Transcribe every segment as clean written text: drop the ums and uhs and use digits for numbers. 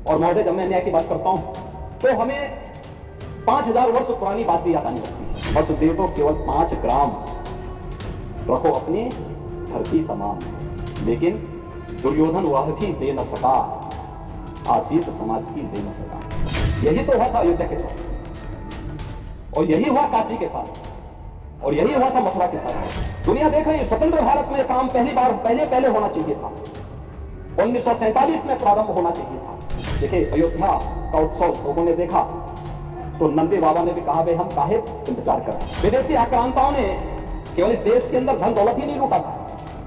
और महोदय, जब मैं न्याय की बात करता हूं तो हमें 5000 वर्ष पुरानी बात भी याद आने लगती है। बस दे दो केवल 5 ग्राम, रखो अपनी धरती तमाम। लेकिन दुर्योधन वह भी दे न सका, आशीष समाज की दे न सका। यही तो हुआ था अयोध्या के साथ, और यही हुआ काशी के साथ, और यही हुआ था मथुरा के साथ। दुनिया देख रही है, स्वतंत्र भारत में काम पहले होना चाहिए था। 1947 में प्रारंभ होना चाहिए था। देखिए, अयोध्या का उत्सव लोगों ने देखा तो नंदी बाबा ने भी कहा, भाई हम काहे इंतजार कर रहे हैं। विदेशी आक्रांताओं ने केवल इस देश के अंदर धन दौलत ही नहीं लूटा था,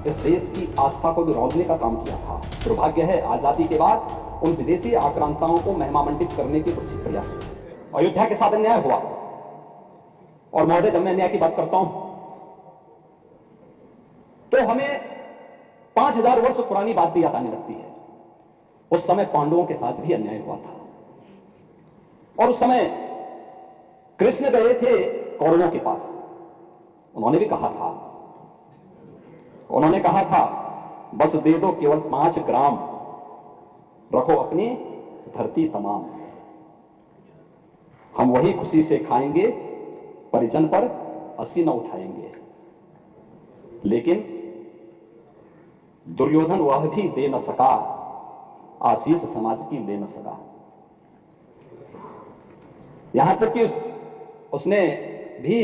इस देश की आस्था को भी रौंदने का काम किया था। दुर्भाग्य है, आजादी के बाद उन विदेशी आक्रांताओं को महिमामंडित करने की कुछ प्रयास हुए। अयोध्या के साथ अन्याय हुआ। और महोदय, जब मैं न्याय की बात करता हूं तो हमें 5000 वर्ष पुरानी बात भी याद आने लगती है। उस समय पांडवों के साथ भी अन्याय हुआ था, और उस समय कृष्ण गए थे कौरवों के पास। उन्होंने कहा था बस दे दो केवल 5 ग्राम, रखो अपनी धरती तमाम। हम वही खुशी से खाएंगे, परिजन पर अस्सी न उठाएंगे। लेकिन दुर्योधन वह भी दे न सका, आशीष समाज की ले न सका। यहां तक कि उसने भी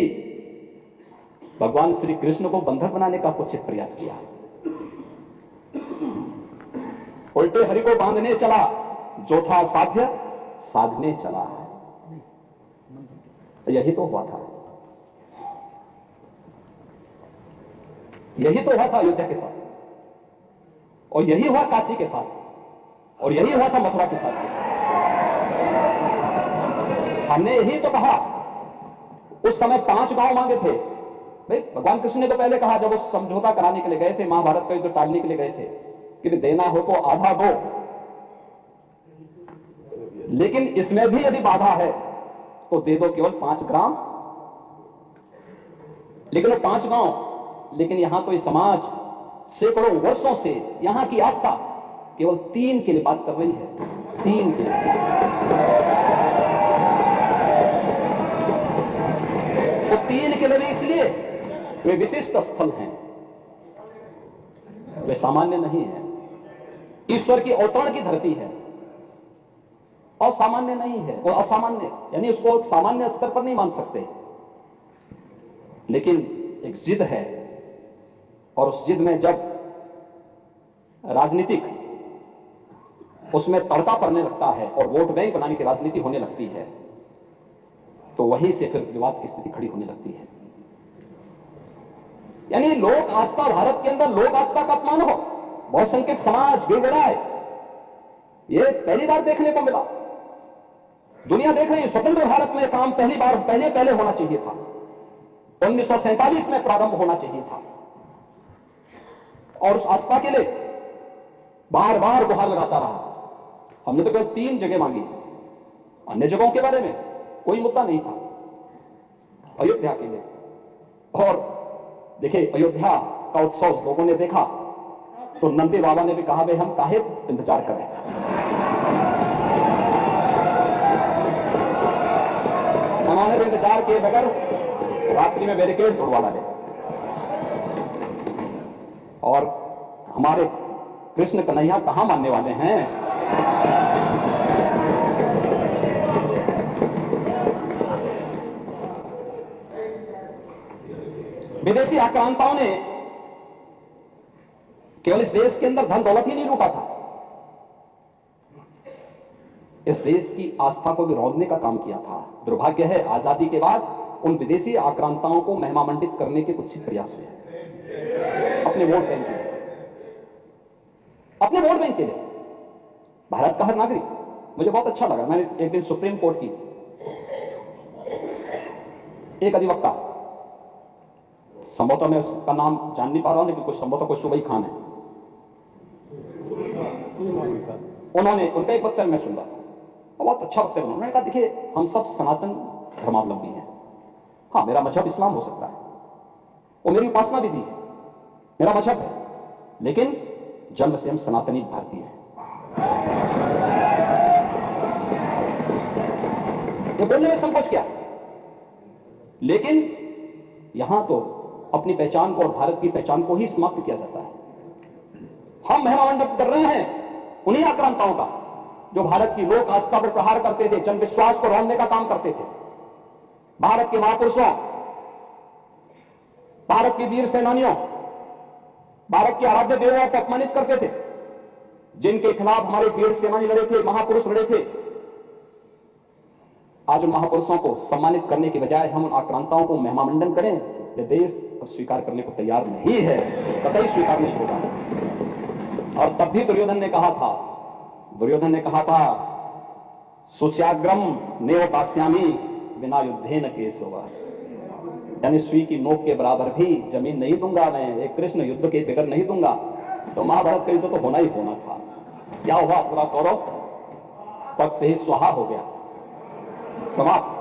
भगवान श्री कृष्ण को बंधक बनाने का कुछ प्रयास किया। उल्टे हरि को बांधने चला, जो था साध्य साधने चला। यही तो हुआ था, यही तो हुआ था अयोध्या के साथ, और यही हुआ काशी के साथ, और यही हुआ था मथुरा के साथ। हमने यही तो कहा, उस समय 5 गांव मांगे थे। भाई, भगवान कृष्ण ने तो पहले कहा, जब वो समझौता कराने के लिए गए थे, महाभारत का युद्ध टालने के लिए गए थे, कि देना हो तो आधा दो, लेकिन इसमें भी यदि बाधा है तो दे दो केवल 5 ग्राम। लेकिन वो 5 गांव, लेकिन यहां तो ये समाज सैकड़ों वर्षों से यहां की आस्था केवल 3 के लिए बात कर रही है। 3 के लिए, तो 3 के लिए इसलिए वे विशिष्ट स्थल हैं, वे सामान्य नहीं है। ईश्वर की अवतरण की धरती है, असामान्य नहीं है। वो असामान्य यानी उसको एक सामान्य स्तर पर नहीं मान सकते, लेकिन एक जिद है, और उस जिद में जब राजनीतिक उसमें तड़का पड़ने लगता है और वोट बैंक बनाने की राजनीति होने लगती है, तो वहीं से फिर विवाद की स्थिति खड़ी होने लगती है। यानी लोक आस्था, भारत के अंदर लोक आस्था का अपमान हो, बहुसंख्यक समाज गिड़गिड़ाए, ये पहली बार देखने को मिला। दुनिया देख रही है, स्वतंत्र भारत में काम पहले होना चाहिए था। 1947 में प्रारंभ होना चाहिए था, और उस आस्था के लिए बार बार गुहार लगाता रहा। हमने तो केवल 3 जगह मांगी, अन्य जगहों के बारे में कोई मुद्दा नहीं था। अयोध्या के लिए, और देखिए, अयोध्या का उत्सव लोगों ने देखा तो नंदी बाबा ने भी कहा, भाई हम काहे इंतजार करें। उन्होंने भी इंतजार किए बगैर रात्रि में बैरिकेड तोड़वा डाले, और हमारे कृष्ण कन्हैया कहां मानने वाले हैं। विदेशी आक्रांताओं ने केवल इस देश के अंदर धन दौलत ही नहीं लूटा था, इस देश की आस्था को भी रौंदने का काम किया था। दुर्भाग्य है, आजादी के बाद उन विदेशी आक्रांताओं को महिमामंडित करने के कुछ प्रयास हुए, अपने वोट बैंक के लिए, अपने वोट बैंक के लिए। भारत का हर नागरिक, मुझे बहुत अच्छा लगा, मैंने एक दिन सुप्रीम कोर्ट की एक अधिवक्ता, संभवतः मैं उसका नाम जान नहीं पा रहा हूं, लेकिन कुछ संभवतः कोई सुबई खान है, उन्होंने उनका एक वक्तव्य मैं सुन रहा था, बहुत अच्छा वक्तव्य। उन्होंने कहा, देखिए हम सब सनातन धर्मावलंबी हैं, हाँ मेरा मजहब इस्लाम हो सकता है, वो मेरी उपासना विधि है, मेरा मजहब है, लेकिन जन्म से हम सनातनी भारतीय हैं। बोलने में संकोच किया। लेकिन यहां तो अपनी पहचान को और भारत की पहचान को ही समाप्त किया जाता है। हम महिमा मंडप कर रहे हैं उन्हीं आक्रांताओं का जो भारत की लोक आस्था पर प्रहार करते थे, जन विश्वास को रौंदने का काम करते थे। भारत के महापुरुषों, भारत की वीर सेनानियों, भारत के आराध्य देवों को अपमानित करते थे, जिनके खिलाफ हमारे वीर सेनानी लड़े थे, महापुरुष लड़े थे। आज उन महापुरुषों को सम्मानित करने के बजाय हम उन आक्रांताओं को महिमामंडन करें, यह देश अब स्वीकार करने को तैयार नहीं है, कतई स्वीकार नहीं होगा। और तब भी दुर्योधन ने कहा था सुच्याग्रम नेव दास्यामी बिना युद्धेन केशव, यानी सुई की नोक के बराबर भी जमीन नहीं दूंगा मैं, एक कृष्ण युद्ध के बगैर नहीं दूंगा। तो महाभारत का युद्ध तो होना ही होना था। क्या हुआ? पूरा कौरव पक्ष से ही स्वाहा हो गया, समाप्त।